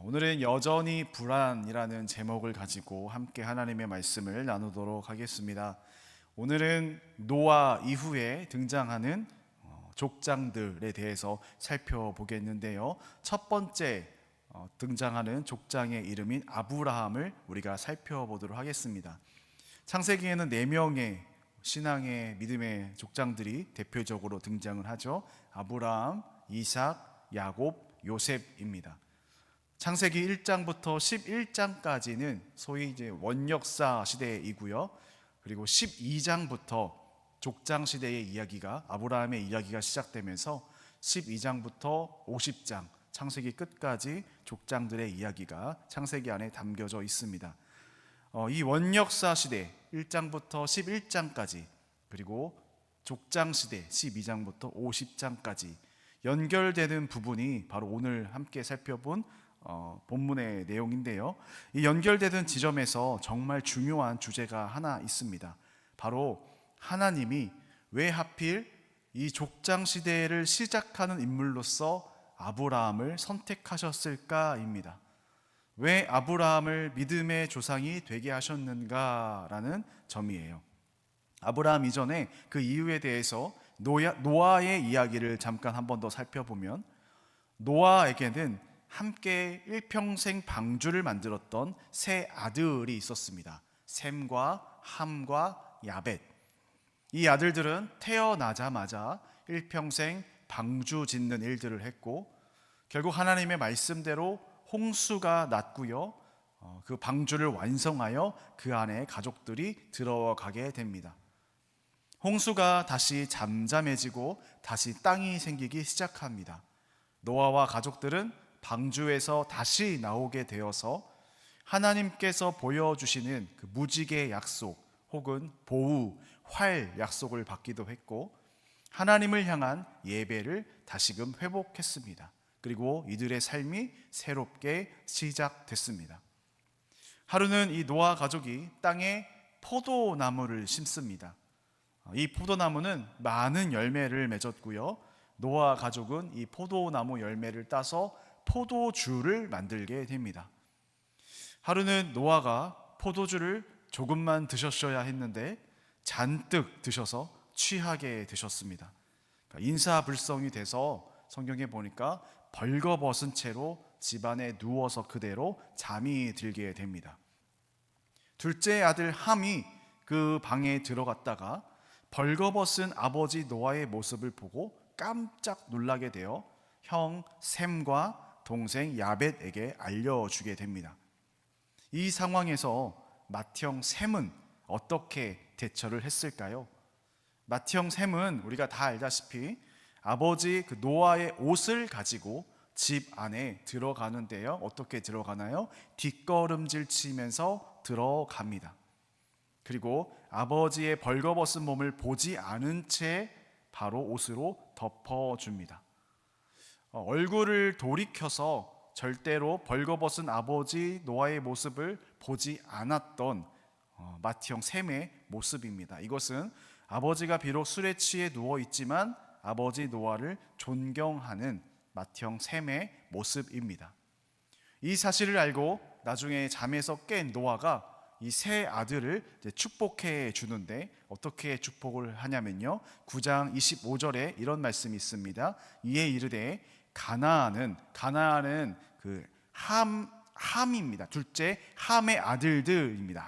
오늘은 여전히 불안이라는 제목을 가지고 함께 하나님의 말씀을 나누도록 하겠습니다. 오늘은 노아 이후에 등장하는 족장들에 대해서 살펴보겠는데요. 첫 번째 등장하는 족장의 이름인 아브라함을 우리가 살펴보도록 하겠습니다. 창세기에는 4명의 신앙의 믿음의 족장들이 대표적으로 등장을 하죠. 아브라함, 이삭, 야곱, 요셉입니다. 창세기 1장부터 11장까지는 소위 이제 원역사 시대이고요. 그리고 12장부터 족장 시대의 이야기가 아브라함의 이야기가 시작되면서 12장부터 50장 창세기 끝까지 족장들의 이야기가 창세기 안에 담겨져 있습니다. 이 원역사 시대 1장부터 11장까지 그리고 족장 시대 12장부터 50장까지 연결되는 부분이 바로 오늘 함께 살펴본 본문의 내용인데요. 이 연결되는 지점에서 정말 중요한 주제가 하나 있습니다. 바로 하나님이 왜 하필 이 족장 시대를 시작하는 인물로서 아브라함을 선택하셨을까입니다. 왜 아브라함을 믿음의 조상이 되게 하셨는가라는 점이에요. 아브라함 이전에 그 이유에 대해서 노아의 이야기를 잠깐 한 번 더 살펴보면, 노아에게는 함께 일평생 방주를 만들었던 세 아들이 있었습니다. 셈과 함과 야벳. 이 아들들은 태어나자마자 일평생 방주 짓는 일들을 했고, 결국 하나님의 말씀대로 홍수가 났고요. 그 방주를 완성하여 그 안에 가족들이 들어가게 됩니다. 홍수가 다시 잠잠해지고 다시 땅이 생기기 시작합니다. 노아와 가족들은 방주에서 다시 나오게 되어서 하나님께서 보여주시는 그 무지개 약속 혹은 보우, 활 약속을 받기도 했고, 하나님을 향한 예배를 다시금 회복했습니다. 그리고 이들의 삶이 새롭게 시작됐습니다. 하루는 이 노아 가족이 땅에 포도나무를 심습니다. 이 포도나무는 많은 열매를 맺었고요. 노아 가족은 이 포도나무 열매를 따서 포도주를 만들게 됩니다. 하루는 노아가 포도주를 조금만 드셨어야 했는데 잔뜩 드셔서 취하게 되셨습니다. 인사불성이 돼서 성경에 보니까 벌거벗은 채로 집안에 누워서 그대로 잠이 들게 됩니다. 둘째 아들 함이 그 방에 들어갔다가 벌거벗은 아버지 노아의 모습을 보고 깜짝 놀라게 되어 형 셈과 동생 야벳에게 알려주게 됩니다. 이 상황에서 맏형 셈은 어떻게 대처를 했을까요? 맏형 셈은 우리가 다 알다시피 아버지 그 노아의 옷을 가지고 집 안에 들어가는데요. 어떻게 들어가나요? 뒷걸음질 치면서 들어갑니다. 그리고 아버지의 벌거벗은 몸을 보지 않은 채 바로 옷으로 덮어줍니다. 얼굴을 돌이켜서 절대로 벌거벗은 아버지 노아의 모습을 보지 않았던 맏형 셈의 모습입니다. 이것은 아버지가 비록 술에 취해 누워있지만 아버지 노아를 존경하는 맏형 셈의 모습입니다. 이 사실을 알고 나중에 잠에서 깬 노아가 이 세 아들을 축복해 주는데 어떻게 축복을 하냐면요, 9장 25절에 이런 말씀이 있습니다. 이에 이르되 가나안은 그 함입니다. 둘째 함의 아들들입니다.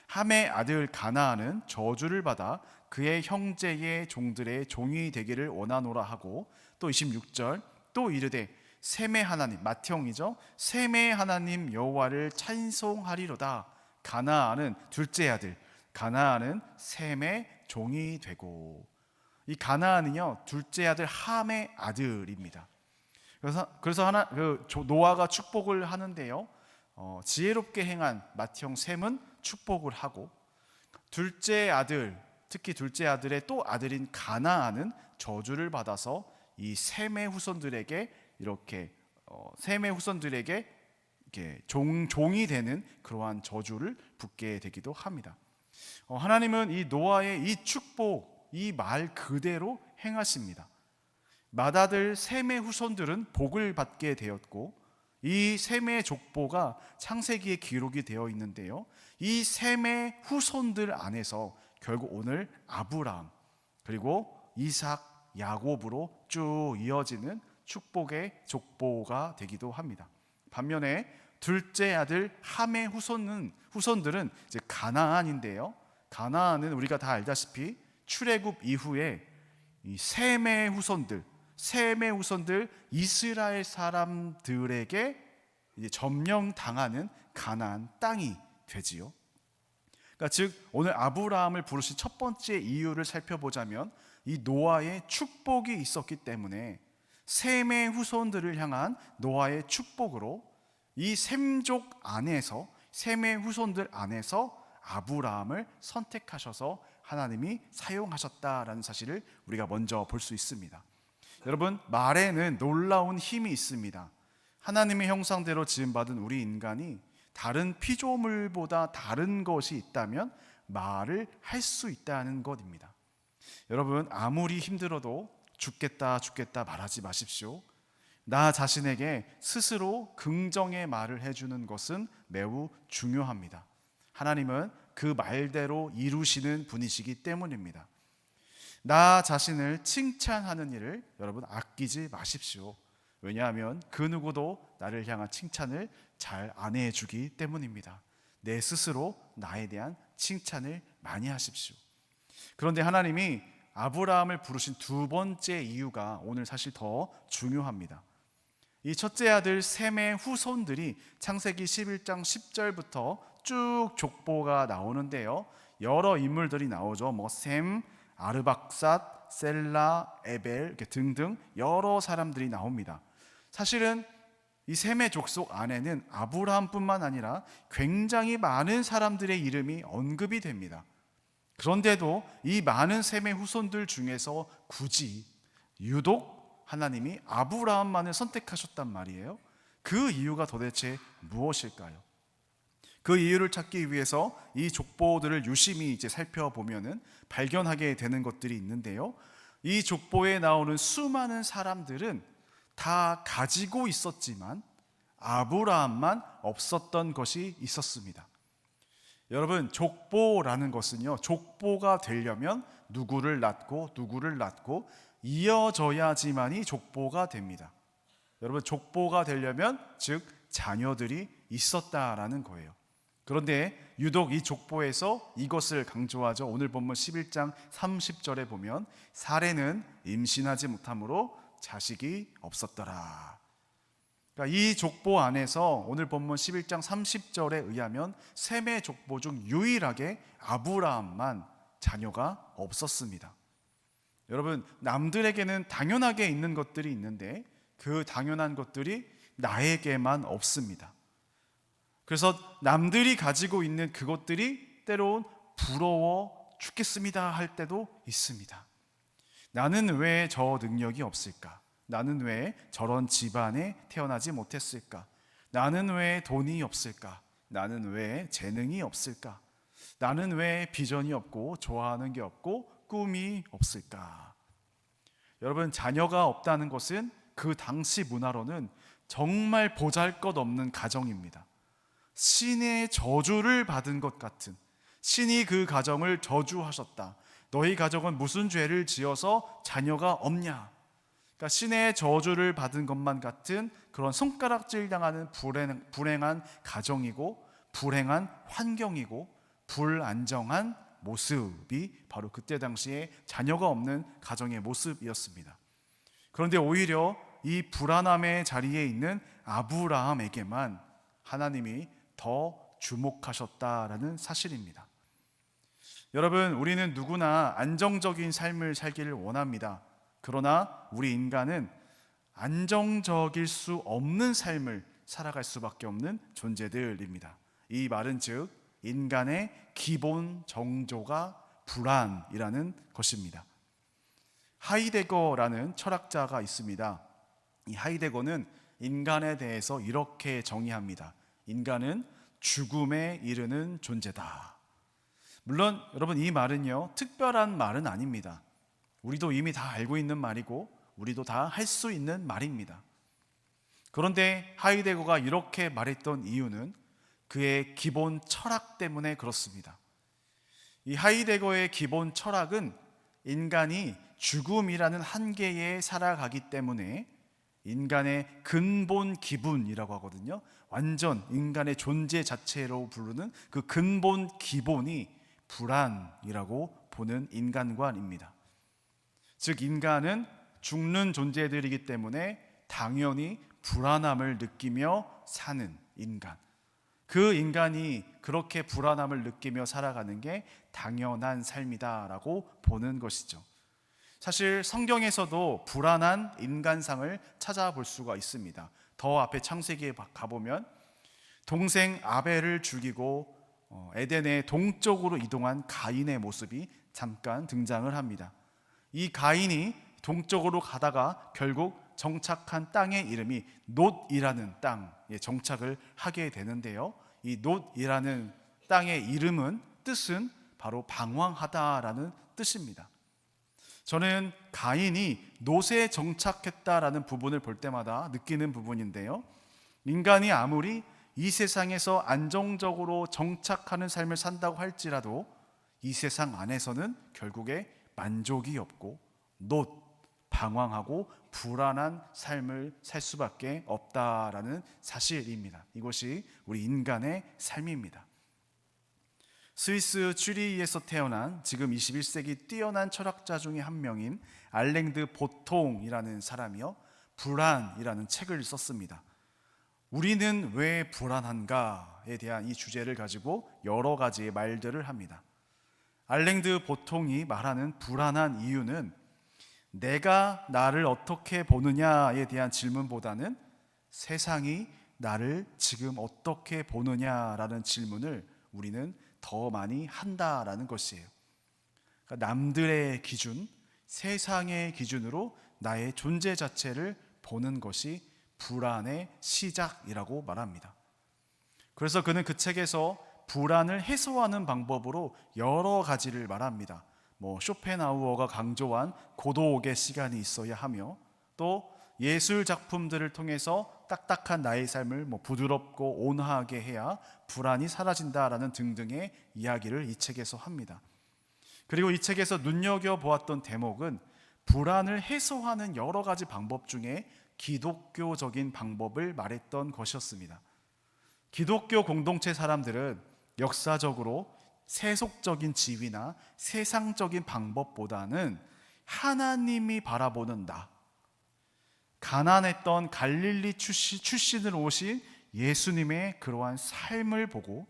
함의 아들 가나안은 저주를 받아 그의 형제의 종들의 종이 되기를 원하노라 하고, 또 26절 또 이르되 셈의 하나님, 맏형이죠, 셈의 하나님 여호와를 찬송하리로다. 가나안은 둘째 아들, 가나안은 셈의 종이 되고. 이 가나안은요 둘째 아들 함의 아들입니다. 그래서 노아가 축복을 하는데요, 지혜롭게 행한 맏형 셈은 축복을 하고, 둘째 아들, 특히 둘째 아들의 또 아들인 가나안은 저주를 받아서 이 셈의 후손들에게 이렇게 종이 되는 그러한 저주를 붙게 되기도 합니다. 하나님은 이 노아의 이 축복, 이 말 그대로 행하십니다. 맏아들 셈의 후손들은 복을 받게 되었고, 이 셈의 족보가 창세기에 기록이 되어 있는데요, 이 셈의 후손들 안에서 결국 오늘 아브라함 그리고 이삭, 야곱으로 쭉 이어지는 축복의 족보가 되기도 합니다. 반면에 둘째 아들 함의 후손들은 이제 가나안인데요, 가나안은 우리가 다 알다시피 출애굽 이후에 이 셈의 후손들 이스라엘 사람들에게 이제 점령당하는 가나안 땅이 되지요. 그러니까 즉 오늘 아브라함을 부르신 첫 번째 이유를 살펴보자면 이 노아의 축복이 있었기 때문에 셈의 후손들을 향한 노아의 축복으로 이 셈족 안에서, 셈의 후손들 안에서 아브라함을 선택하셔서 하나님이 사용하셨다라는 사실을 우리가 먼저 볼 수 있습니다. 여러분, 말에는 놀라운 힘이 있습니다. 하나님의 형상대로 지음받은 우리 인간이 다른 피조물보다 다른 것이 있다면 말을 할 수 있다는 것입니다. 여러분, 아무리 힘들어도 죽겠다 말하지 마십시오. 나 자신에게 스스로 긍정의 말을 해주는 것은 매우 중요합니다. 하나님은 그 말대로 이루시는 분이시기 때문입니다. 나 자신을 칭찬하는 일을 여러분 아끼지 마십시오. 왜냐하면 그 누구도 나를 향한 칭찬을 잘 안 해주기 때문입니다. 내 스스로 나에 대한 칭찬을 많이 하십시오. 그런데 하나님이 아브라함을 부르신 두 번째 이유가 오늘 사실 더 중요합니다. 이 첫째 아들 셈의 후손들이 창세기 11장 10절부터 쭉 족보가 나오는데요, 여러 인물들이 나오죠. 셈, 아르박삿, 셀라, 에벨 이렇게 등등 여러 사람들이 나옵니다. 사실은 이 셈의 족속 안에는 아브라함뿐만 아니라 굉장히 많은 사람들의 이름이 언급이 됩니다. 그런데도 이 많은 셈의 후손들 중에서 굳이 유독 하나님이 아브라함만을 선택하셨단 말이에요. 그 이유가 도대체 무엇일까요? 그 이유를 찾기 위해서 이 족보들을 유심히 이제 살펴보면은 발견하게 되는 것들이 있는데요, 이 족보에 나오는 수많은 사람들은 다 가지고 있었지만 아브라함만 없었던 것이 있었습니다. 여러분, 족보라는 것은요, 족보가 되려면 누구를 낳고 이어져야지만이 족보가 됩니다. 여러분, 족보가 되려면 즉 자녀들이 있었다라는 거예요. 그런데 유독 이 족보에서 이것을 강조하죠. 오늘 본문 11장 30절에 보면 사레는 임신하지 못함으로 자식이 없었더라. 그러니까 이 족보 안에서 오늘 본문 11장 30절에 의하면 셈의 족보 중 유일하게 아브라함만 자녀가 없었습니다. 여러분, 남들에게는 당연하게 있는 것들이 있는데 그 당연한 것들이 나에게만 없습니다. 그래서 남들이 가지고 있는 그것들이 때론 부러워 죽겠습니다 할 때도 있습니다. 나는 왜 저 능력이 없을까? 나는 왜 저런 집안에 태어나지 못했을까? 나는 왜 돈이 없을까? 나는 왜 재능이 없을까? 나는 왜 비전이 없고 좋아하는 게 없고 꿈이 없을까? 여러분, 자녀가 없다는 것은 그 당시 문화로는 정말 보잘것없는 가정입니다. 신의 저주를 받은 것 같은, 신이 그 가정을 저주하셨다. 너희 가정은 무슨 죄를 지어서 자녀가 없냐? 그러니까 신의 저주를 받은 것만 같은 그런 손가락질 당하는 불행한 가정이고 불행한 환경이고 불안정한 모습이 바로 그때 당시에 자녀가 없는 가정의 모습이었습니다. 그런데 오히려 이 불안함의 자리에 있는 아브라함에게만 하나님이 더 주목하셨다라는 사실입니다. 여러분, 우리는 누구나 안정적인 삶을 살기를 원합니다. 그러나 우리 인간은 안정적일 수 없는 삶을 살아갈 수밖에 없는 존재들입니다. 이 말은 즉 인간의 기본 정조가 불안이라는 것입니다. 하이데거라는 철학자가 있습니다. 이 하이데거는 인간에 대해서 이렇게 정의합니다. 인간은 죽음에 이르는 존재다. 물론 여러분, 이 말은요 특별한 말은 아닙니다. 우리도 이미 다 알고 있는 말이고 우리도 다 할 수 있는 말입니다. 그런데 하이데거가 이렇게 말했던 이유는 그의 기본 철학 때문에 그렇습니다. 이 하이데거의 기본 철학은 인간이 죽음이라는 한계에 살아가기 때문에 인간의 근본 기분이라고 하거든요. 완전 인간의 존재 자체로 부르는 그 근본 기본이 불안이라고 보는 인간관입니다. 즉 인간은 죽는 존재들이기 때문에 당연히 불안함을 느끼며 사는 인간, 그 인간이 그렇게 불안함을 느끼며 살아가는 게 당연한 삶이다라고 보는 것이죠. 사실 성경에서도 불안한 인간상을 찾아볼 수가 있습니다. 더 앞에 창세기에 가보면 동생 아벨을 죽이고 에덴의 동쪽으로 이동한 가인의 모습이 잠깐 등장을 합니다. 이 가인이 동쪽으로 가다가 결국 정착한 땅의 이름이 놋이라는 땅에 정착을 하게 되는데요. 이 놋이라는 땅의 이름은 뜻은 바로 방황하다라는 뜻입니다. 저는 가인이 놋에 정착했다라는 부분을 볼 때마다 느끼는 부분인데요. 인간이 아무리 이 세상에서 안정적으로 정착하는 삶을 산다고 할지라도 이 세상 안에서는 결국에 만족이 없고 놋, 방황하고 불안한 삶을 살 수밖에 없다라는 사실입니다. 이것이 우리 인간의 삶입니다. 스위스 쭈리히에서 태어난 지금 21세기 뛰어난 철학자 중에 한 명인 알랭드 보통이라는 사람이요, 불안이라는 책을 썼습니다. 우리는 왜 불안한가에 대한 이 주제를 가지고 여러 가지의 말들을 합니다. 알랭드 보통이 말하는 불안한 이유는 내가 나를 어떻게 보느냐에 대한 질문보다는 세상이 나를 지금 어떻게 보느냐라는 질문을 우리는 더 많이 한다라는 것이에요. 그러니까 남들의 기준, 세상의 기준으로 나의 존재 자체를 보는 것이 불안의 시작이라고 말합니다. 그래서 그는 그 책에서 불안을 해소하는 방법으로 여러 가지를 말합니다. 쇼펜하우어가 강조한 고독의 시간이 있어야 하며, 또 예술 작품들을 통해서 딱딱한 나의 삶을 부드럽고 온화하게 해야 불안이 사라진다라는 등등의 이야기를 이 책에서 합니다. 그리고 이 책에서 눈여겨보았던 대목은 불안을 해소하는 여러 가지 방법 중에 기독교적인 방법을 말했던 것이었습니다. 기독교 공동체 사람들은 역사적으로 세속적인 지위나 세상적인 방법보다는 하나님이 바라보는 나, 가난했던 갈릴리 출신으로 오신 예수님의 그러한 삶을 보고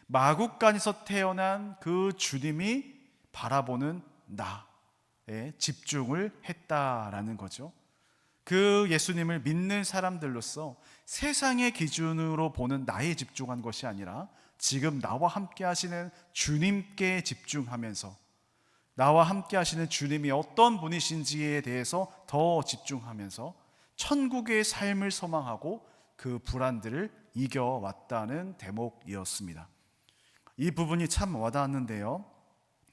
마국간에서 태어난 그 주님이 바라보는 나에 집중을 했다라는 거죠. 그 예수님을 믿는 사람들로서 세상의 기준으로 보는 나에 집중한 것이 아니라 지금 나와 함께 하시는 주님께 집중하면서 나와 함께 하시는 주님이 어떤 분이신지에 대해서 더 집중하면서 천국의 삶을 소망하고 그 불안들을 이겨왔다는 대목이었습니다. 이 부분이 참 와닿았는데요.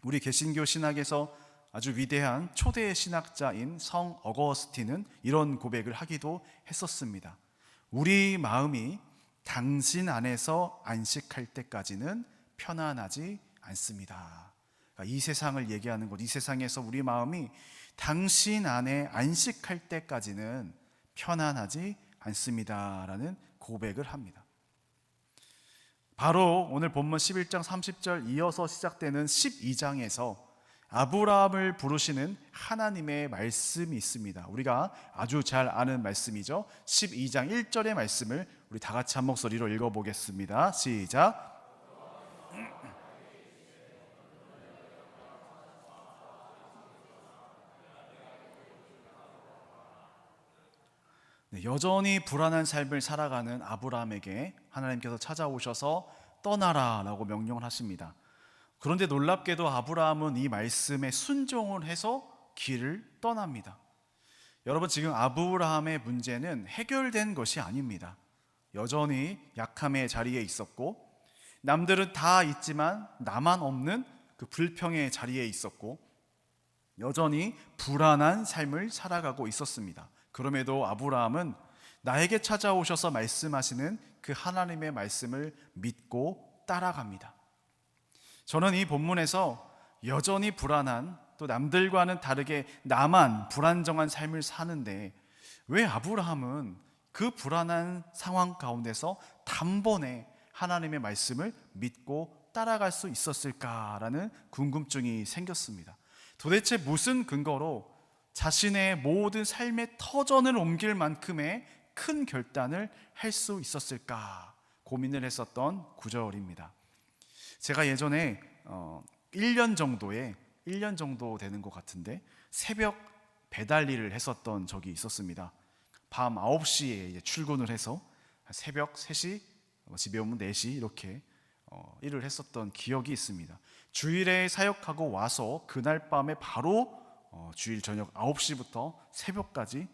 우리 개신교 신학에서 아주 위대한 초대 신학자인 성 어거스틴은 이런 고백을 하기도 했었습니다. 우리 마음이 당신 안에서 안식할 때까지는 편안하지 않습니다. 그러니까 이 세상을 얘기하는 것, 이 세상에서 우리 마음이 당신 안에 안식할 때까지는 편안하지 않습니다라는 고백을 합니다. 바로 오늘 본문 11장 30절 이어서 시작되는 12장에서 아브라함을 부르시는 하나님의 말씀이 있습니다. 우리가 아주 잘 아는 말씀이죠. 12장 1절의 말씀을 우리 다 같이 한 목소리로 읽어보겠습니다. 시작. 여전히 불안한 삶을 살아가는 아브라함에게 하나님께서 찾아오셔서 떠나라라고 명령을 하십니다. 그런데 놀랍게도 아브라함은 이 말씀에 순종을 해서 길을 떠납니다. 여러분, 지금 아브라함의 문제는 해결된 것이 아닙니다. 여전히 약함의 자리에 있었고, 남들은 다 있지만 나만 없는 그 불평의 자리에 있었고, 여전히 불안한 삶을 살아가고 있었습니다. 그럼에도 아브라함은 나에게 찾아오셔서 말씀하시는 그 하나님의 말씀을 믿고 따라갑니다. 저는 이 본문에서 여전히 불안한, 또 남들과는 다르게 나만 불안정한 삶을 사는데 왜 아브라함은 그 불안한 상황 가운데서 단번에 하나님의 말씀을 믿고 따라갈 수 있었을까라는 궁금증이 생겼습니다. 도대체 무슨 근거로 자신의 모든 삶의 터전을 옮길 만큼의 큰 결단을 할 수 있었을까 고민을 했었던 구절입니다. 제가 예전에 1년 정도 되는 것 같은데 새벽 배달 일을 했었던 적이 있었습니다. 밤 9시에 이제 출근을 해서 새벽 3시, 집에 오면 4시 이렇게 일을 했었던 기억이 있습니다. 주일에 사역하고 와서 그날 밤에 바로 주일 저녁 9시부터 새벽까지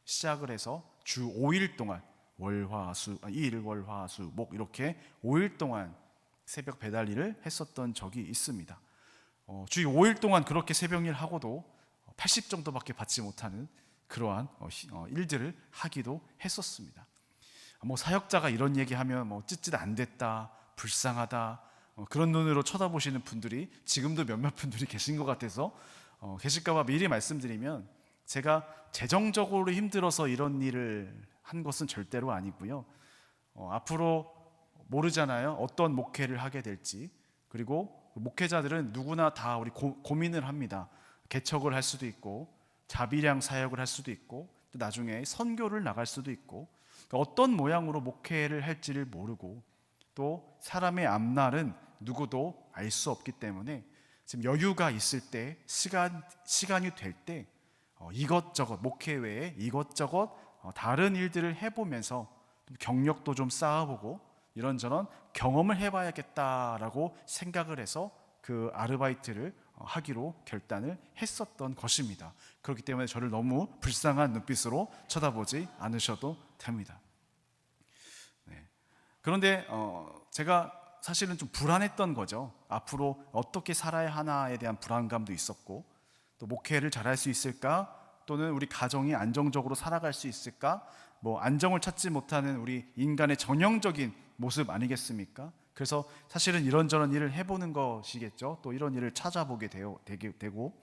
시작을 해서 주 5일 동안 일, 월, 화, 수, 목 이렇게 5일 동안 새벽 배달 일을 했었던 적이 있습니다. 주 5일 동안 그렇게 새벽 일 하고도 80 정도밖에 받지 못하는 그러한 일들을 하기도 했었습니다. 사역자가 이런 얘기하면 찌릿 안 됐다, 불쌍하다, 그런 눈으로 쳐다보시는 분들이 지금도 몇몇 분들이 계신 것 같아서 계실까봐 미리 말씀드리면, 제가 재정적으로 힘들어서 이런 일을 한 것은 절대로 아니고요. 앞으로 모르잖아요. 어떤 목회를 하게 될지. 그리고 목회자들은 누구나 다 우리 고민을 합니다. 개척을 할 수도 있고, 자비량 사역을 할 수도 있고, 또 나중에 선교를 나갈 수도 있고, 어떤 모양으로 목회를 할지를 모르고, 또 사람의 앞날은 누구도 알 수 없기 때문에 지금 여유가 있을 때, 시간이 될 때 이것저것 목회 외에 이것저것 다른 일들을 해보면서 경력도 좀 쌓아보고 이런저런 경험을 해봐야겠다라고 생각을 해서 그 아르바이트를 하기로 결단을 했었던 것입니다. 그렇기 때문에 저를 너무 불쌍한 눈빛으로 쳐다보지 않으셔도 됩니다. 그런데 제가 사실은 좀 불안했던 거죠. 앞으로 어떻게 살아야 하나에 대한 불안감도 있었고, 또 목회를 잘할 수 있을까, 또는 우리 가정이 안정적으로 살아갈 수 있을까, 안정을 찾지 못하는 우리 인간의 전형적인 모습 아니겠습니까? 그래서 사실은 이런저런 일을 해보는 것이겠죠. 또 이런 일을 찾아보게 되고,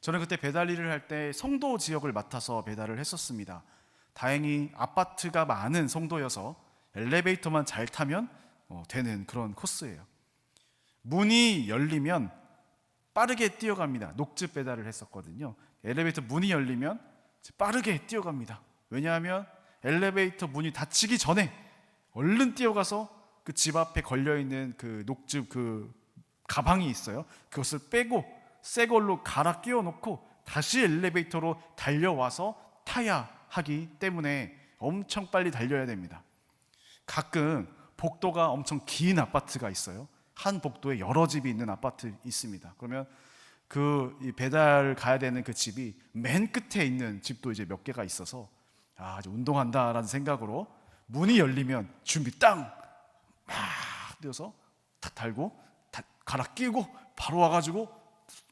저는 그때 배달 일을 할 때 송도 지역을 맡아서 배달을 했었습니다. 다행히 아파트가 많은 송도여서 엘리베이터만 잘 타면 되는 그런 코스예요. 문이 열리면 빠르게 뛰어갑니다. 녹즙 배달을 했었거든요. 엘리베이터 문이 열리면 빠르게 뛰어갑니다. 왜냐하면 엘리베이터 문이 닫히기 전에 얼른 뛰어가서 그 집 앞에 걸려있는 그 녹즙 그 가방이 있어요. 그것을 빼고 새 걸로 갈아 끼워 놓고 다시 엘리베이터로 달려와서 타야 하기 때문에 엄청 빨리 달려야 됩니다. 가끔 복도가 엄청 긴 아파트가 있어요. 한 복도에 여러 집이 있는 아파트 있습니다. 그러면 이 배달 가야 되는 그 집이 맨 끝에 있는 집도 이제 몇 개가 있어서 이제 운동한다라는 생각으로 문이 열리면 준비 딱 막 뛰어서 탁 달고 갈아 끼고 바로 와가지고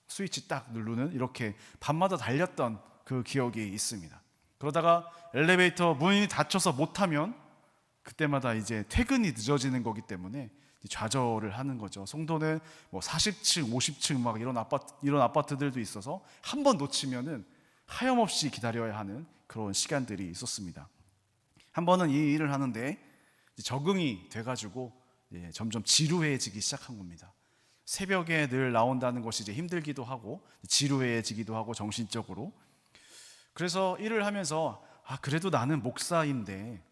스위치 딱 누르는, 이렇게 밤마다 달렸던 그 기억이 있습니다. 그러다가 엘리베이터 문이 닫혀서 못 타면 그때마다 이제 퇴근이 늦어지는 거기 때문에 좌절을 하는 거죠. 송도는 40층, 50층 막 이런 아파트들도 있어서 한 번 놓치면은 하염없이 기다려야 하는 그런 시간들이 있었습니다. 한 번은 이 일을 하는데 적응이 돼가지고 점점 지루해지기 시작한 겁니다. 새벽에 늘 나온다는 것이 이제 힘들기도 하고 지루해지기도 하고 정신적으로. 그래서 일을 하면서 그래도 나는 목사인데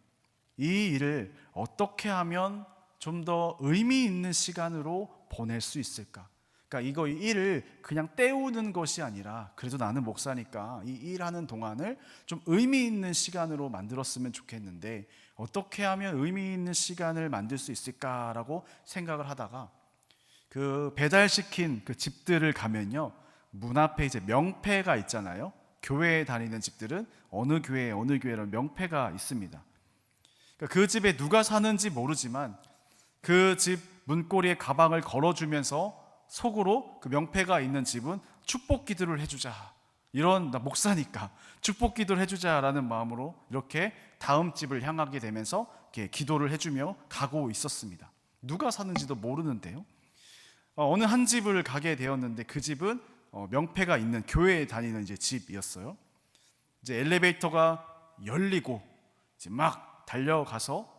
이 일을 어떻게 하면 좀 더 의미 있는 시간으로 보낼 수 있을까? 그러니까 이 일을 그냥 때우는 것이 아니라 그래도 나는 목사니까 이 일하는 동안을 좀 의미 있는 시간으로 만들었으면 좋겠는데 어떻게 하면 의미 있는 시간을 만들 수 있을까라고 생각을 하다가 그 배달시킨 그 집들을 가면요, 문 앞에 이제 명패가 있잖아요. 교회에 다니는 집들은 어느 교회라는 명패가 있습니다. 그 집에 누가 사는지 모르지만 그 집 문고리에 가방을 걸어주면서 속으로 그 명패가 있는 집은 축복 기도를 해주자, 나 목사니까 축복 기도를 해주자라는 마음으로 이렇게 다음 집을 향하게 되면서 이렇게 기도를 해주며 가고 있었습니다. 누가 사는지도 모르는데요. 어느 한 집을 가게 되었는데 그 집은 명패가 있는 교회에 다니는 이제 집이었어요. 이제 엘리베이터가 열리고 이제 막 달려가서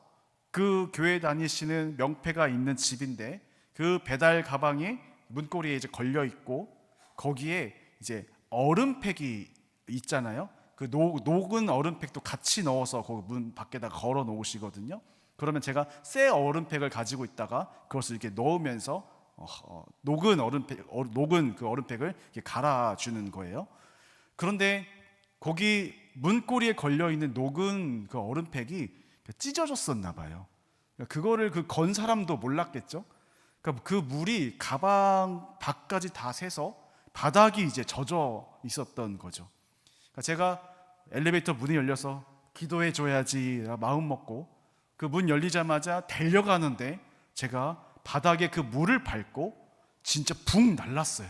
그 교회 다니시는 명패가 있는 집인데 그 배달 가방이 문고리에 이제 걸려 있고 거기에 이제 얼음팩이 있잖아요. 그 녹은 얼음팩도 같이 넣어서 그 문 밖에다 걸어 놓으시거든요. 그러면 제가 새 얼음팩을 가지고 있다가 그것을 이렇게 넣으면서 녹은 그 얼음팩을 이렇게 갈아주는 거예요. 그런데 거기 문고리에 걸려 있는 녹은 그 얼음팩이 찢어졌었나 봐요. 그거를 그 건 사람도 몰랐겠죠. 그러니까 그 물이 가방 밖까지 다 새서 바닥이 이제 젖어 있었던 거죠. 그러니까 제가 엘리베이터 문이 열려서 기도해 줘야지 마음 먹고 그 문 열리자마자 달려가는데 제가 바닥에 그 물을 밟고 진짜 붕 날랐어요.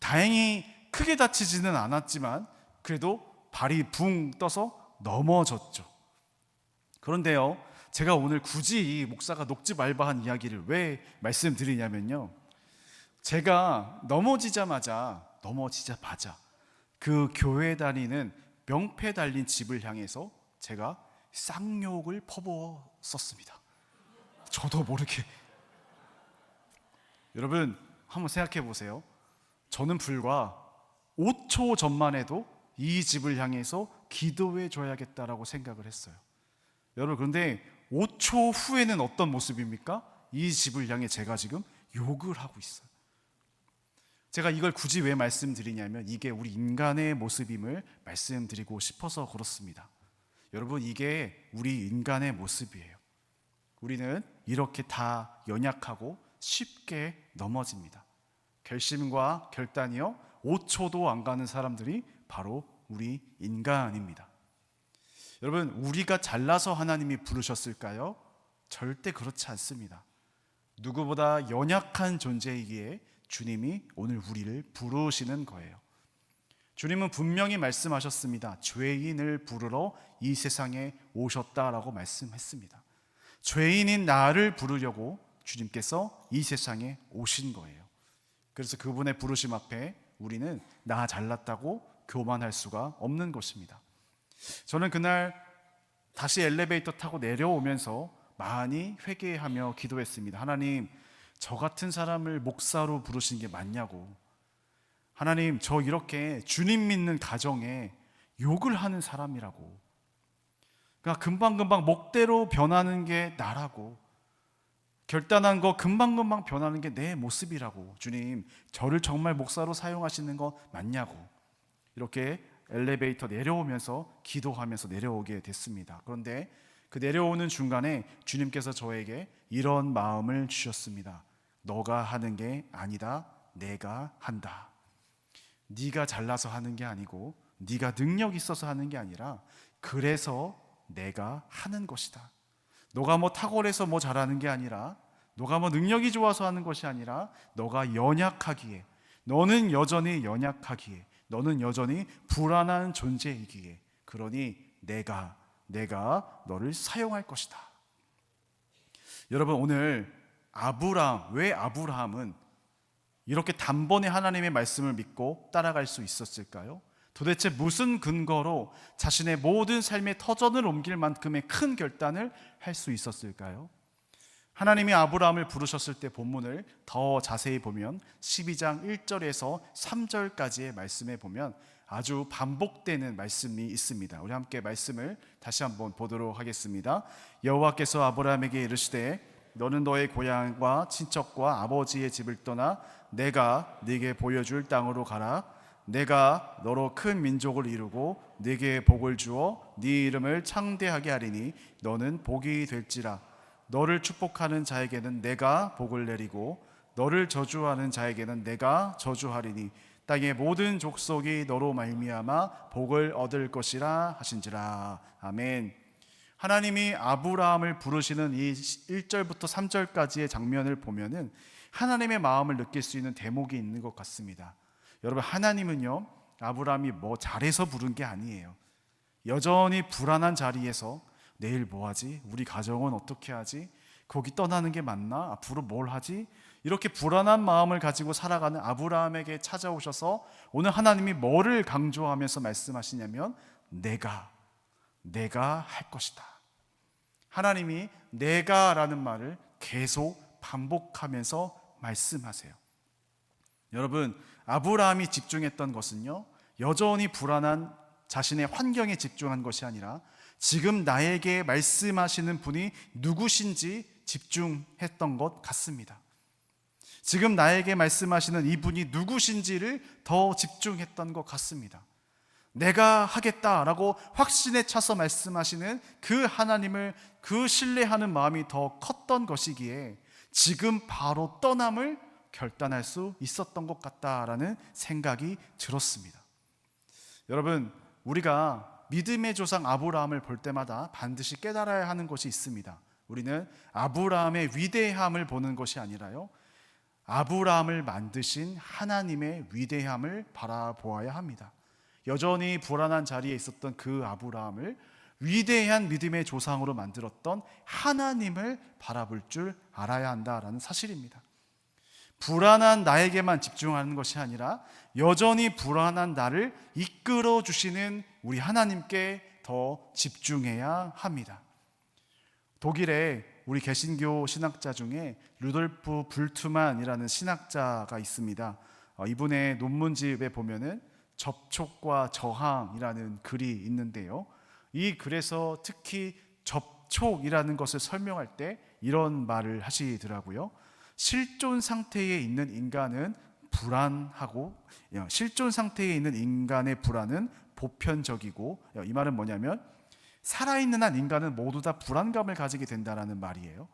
다행히 크게 다치지는 않았지만 그래도 발이 붕 떠서 넘어졌죠. 그런데요, 제가 오늘 굳이 이 목사가 녹지 말바한 이야기를 왜 말씀드리냐면요, 제가 넘어지자마자 그 교회 다니는 명패 달린 집을 향해서 제가 쌍욕을 퍼부었었습니다. 저도 모르게. 여러분 한번 생각해 보세요. 저는 불과 5초 전만 해도 이 집을 향해서 기도해 줘야겠다라고 생각을 했어요. 여러분 그런데 5초 후에는 어떤 모습입니까? 이 집을 향해 제가 지금 욕을 하고 있어요. 제가 이걸 굳이 왜 말씀드리냐면 이게 우리 인간의 모습임을 말씀드리고 싶어서 그렇습니다. 여러분 이게 우리 인간의 모습이에요. 우리는 이렇게 다 연약하고 쉽게 넘어집니다. 결심과 결단이요 5초도 안 가는 사람들이 바로 우리 인간입니다. 여러분 우리가 잘나서 하나님이 부르셨을까요? 절대 그렇지 않습니다. 누구보다 연약한 존재이기에 주님이 오늘 우리를 부르시는 거예요. 주님은 분명히 말씀하셨습니다. 죄인을 부르러 이 세상에 오셨다라고 말씀했습니다. 죄인인 나를 부르려고 주님께서 이 세상에 오신 거예요. 그래서 그분의 부르심 앞에 우리는 나 잘났다고 교만할 수가 없는 것입니다. 저는 그날 다시 엘리베이터 타고 내려오면서 많이 회개하며 기도했습니다. 하나님, 저 같은 사람을 목사로 부르신 게 맞냐고. 하나님, 저 이렇게 주님 믿는 가정에 욕을 하는 사람이라고. 그러니까 금방금방 목대로 변하는 게 나라고. 결단한 거 금방금방 변하는 게 내 모습이라고. 주님, 저를 정말 목사로 사용하시는 거 맞냐고. 이렇게 엘리베이터 내려오면서 기도하면서 내려오게 됐습니다. 그런데 그 내려오는 중간에 주님께서 저에게 이런 마음을 주셨습니다. 너가 하는 게 아니다. 내가 한다. 네가 잘나서 하는 게 아니고 네가 능력 있어서 하는 게 아니라 그래서 내가 하는 것이다. 너가 뭐 탁월해서 뭐 잘하는 게 아니라 너가 뭐 능력이 좋아서 하는 것이 아니라 너가 연약하기에, 너는 여전히 연약하기에, 너는 여전히 불안한 존재이기에, 그러니 내가 너를 사용할 것이다. 여러분 오늘 왜 아브라함은 이렇게 단번에 하나님의 말씀을 믿고 따라갈 수 있었을까요? 도대체 무슨 근거로 자신의 모든 삶의 터전을 옮길 만큼의 큰 결단을 할 수 있었을까요? 하나님이 아브라함을 부르셨을 때 본문을 더 자세히 보면 12장 1절에서 3절까지의 말씀에 보면 아주 반복되는 말씀이 있습니다. 우리 함께 말씀을 다시 한번 보도록 하겠습니다. 여호와께서 아브라함에게 이르시되 너는 너의 고향과 친척과 아버지의 집을 떠나 내가 네게 보여줄 땅으로 가라. 내가 너로 큰 민족을 이루고 네게 복을 주어 네 이름을 창대하게 하리니 너는 복이 될지라. 너를 축복하는 자에게는 내가 복을 내리고 너를 저주하는 자에게는 내가 저주하리니 땅의 모든 족속이 너로 말미암아 복을 얻을 것이라 하신지라. 아멘. 하나님이 아브라함을 부르시는 이 1절부터 3절까지의 장면을 보면은 하나님의 마음을 느낄 수 있는 대목이 있는 것 같습니다. 여러분 하나님은요 아브라함이 뭐 잘해서 부른 게 아니에요. 여전히 불안한 자리에서 내일 뭐 하지? 우리 가정은 어떻게 하지? 거기 떠나는 게 맞나? 앞으로 뭘 하지? 이렇게 불안한 마음을 가지고 살아가는 아브라함에게 찾아오셔서 오늘 하나님이 뭐를 강조하면서 말씀하시냐면 내가 할 것이다. 하나님이 내가라는 말을 계속 반복하면서 말씀하세요. 여러분, 아브라함이 집중했던 것은요, 여전히 불안한 자신의 환경에 집중한 것이 아니라 지금 나에게 말씀하시는 분이 누구신지 집중했던 것 같습니다. 지금 나에게 말씀하시는 이분이 누구신지를 더 집중했던 것 같습니다. 내가 하겠다라고 확신에 차서 말씀하시는 그 하나님을 그 신뢰하는 마음이 더 컸던 것이기에 지금 바로 떠남을 결단할 수 있었던 것 같다라는 생각이 들었습니다. 여러분, 우리가 믿음의 조상 아브라함을 볼 때마다 반드시 깨달아야 하는 것이 있습니다. 우리는 아브라함의 위대함을 보는 것이 아니라요, 아브라함을 만드신 하나님의 위대함을 바라보아야 합니다. 여전히 불안한 자리에 있었던 그 아브라함을 위대한 믿음의 조상으로 만들었던 하나님을 바라볼 줄 알아야 한다라는 사실입니다. 불안한 나에게만 집중하는 것이 아니라 여전히 불안한 나를 이끌어 주시는 우리 하나님께 더 집중해야 합니다. 독일에 우리 개신교 신학자 중에 루돌프 불트만이라는 신학자가 있습니다. 이분의 논문집에 보면은 접촉과 저항이라는 글이 있는데요, 이 글에서 특히 접촉이라는 것을 설명할 때 이런 말을 하시더라고요. 실존 상태에 있는 인간은 불안하고, 실존 상태에 있는 인간의 불안은 보편적이고, 이 말은 뭐냐면 살아있는 한 인간은 모두 다 불안감을 가지게 된다는 말이에요.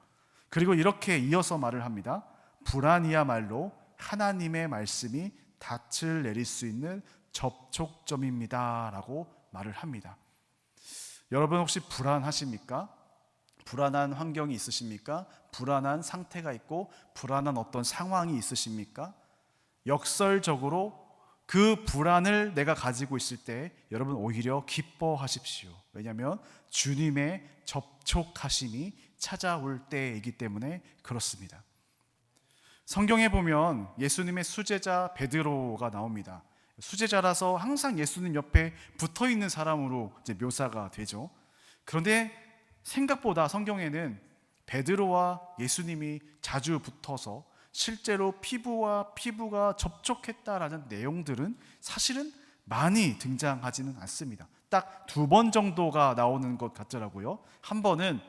그리고 이렇게 이어서 말을 합니다. 불안이야말로 하나님의 말씀이 닻을 내릴 수 있는 접촉점입니다 라고 말을 합니다. 여러분, 혹시 불안하십니까? 불안한 환경이 있으십니까? 불안한 상태가 있고 불안한 어떤 상황이 있으십니까? 역설적으로 그 불안을 내가 가지고 있을 때 여러분 오히려 기뻐하십시오. 왜냐하면 주님의 접촉하심이 찾아올 때이기 때문에 그렇습니다. 성경에 보면 예수님의 수제자 베드로가 나옵니다. 수제자라서 항상 예수님 옆에 붙어 있는 사람으로 이제 묘사가 되죠. 그런데 생각보다 성경에는 베드로와 예수님이 자주 붙어서 실제로 피부와 피부가 접촉했다라는 내용들은 사실은 많이 등장하지는 않습니다. 딱 2번 정도가 나오는 것 같더라고요. 한 번은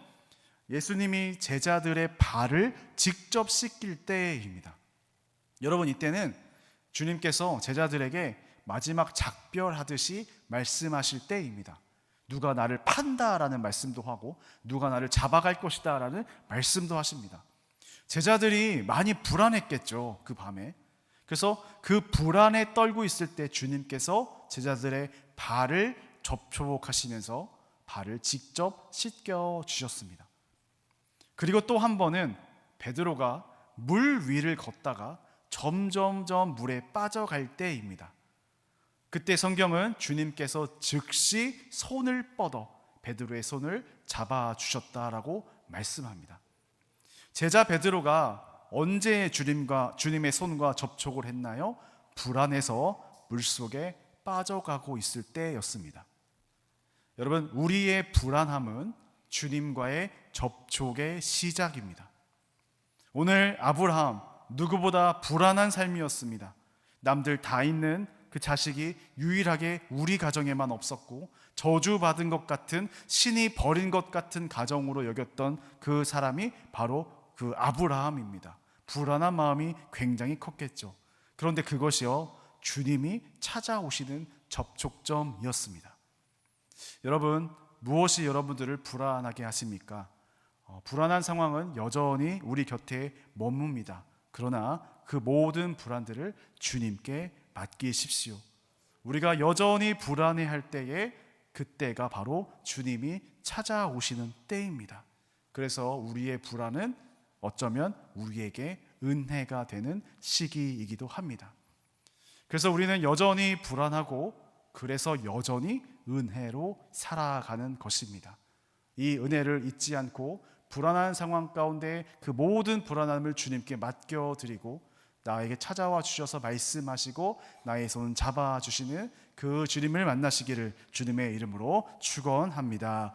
예수님이 제자들의 발을 직접 씻길 때입니다. 여러분, 이때는 주님께서 제자들에게 마지막 작별하듯이 말씀하실 때입니다. 누가 나를 판다라는 말씀도 하고 누가 나를 잡아갈 것이다 라는 말씀도 하십니다. 제자들이 많이 불안했겠죠, 그 밤에. 그래서 그 불안에 떨고 있을 때 주님께서 제자들의 발을 접촉하시면서 발을 직접 씻겨 주셨습니다. 그리고 또 한 번은 베드로가 물 위를 걷다가 점점점 물에 빠져갈 때입니다. 그때 성경은 주님께서 즉시 손을 뻗어 베드로의 손을 잡아주셨다라고 말씀합니다. 제자 베드로가 언제 주님의 손과 접촉을 했나요? 불안해서 물속에 빠져가고 있을 때였습니다. 여러분, 우리의 불안함은 주님과의 접촉의 시작입니다. 오늘 아브라함, 누구보다 불안한 삶이었습니다. 남들 다 있는 그 자식이 유일하게 우리 가정에만 없었고 저주받은 것 같은, 신이 버린 것 같은 가정으로 여겼던 그 사람이 바로 그 아브라함입니다. 불안한 마음이 굉장히 컸겠죠. 그런데 그것이요, 주님이 찾아오시는 접촉점이었습니다. 여러분, 무엇이 여러분들을 불안하게 하십니까? 불안한 상황은 여전히 우리 곁에 머뭅니다. 그러나 그 모든 불안들을 주님께 맡기십시오. 우리가 여전히 불안해할 때에 그때가 바로 주님이 찾아오시는 때입니다. 그래서 우리의 불안은 어쩌면 우리에게 은혜가 되는 시기이기도 합니다. 그래서 우리는 여전히 불안하고 그래서 여전히 은혜로 살아가는 것입니다. 이 은혜를 잊지 않고 불안한 상황 가운데 그 모든 불안함을 주님께 맡겨드리고 나에게 찾아와 주셔서 말씀하시고 나의 손 잡아주시는 그 주님을 만나시기를 주님의 이름으로 축원합니다.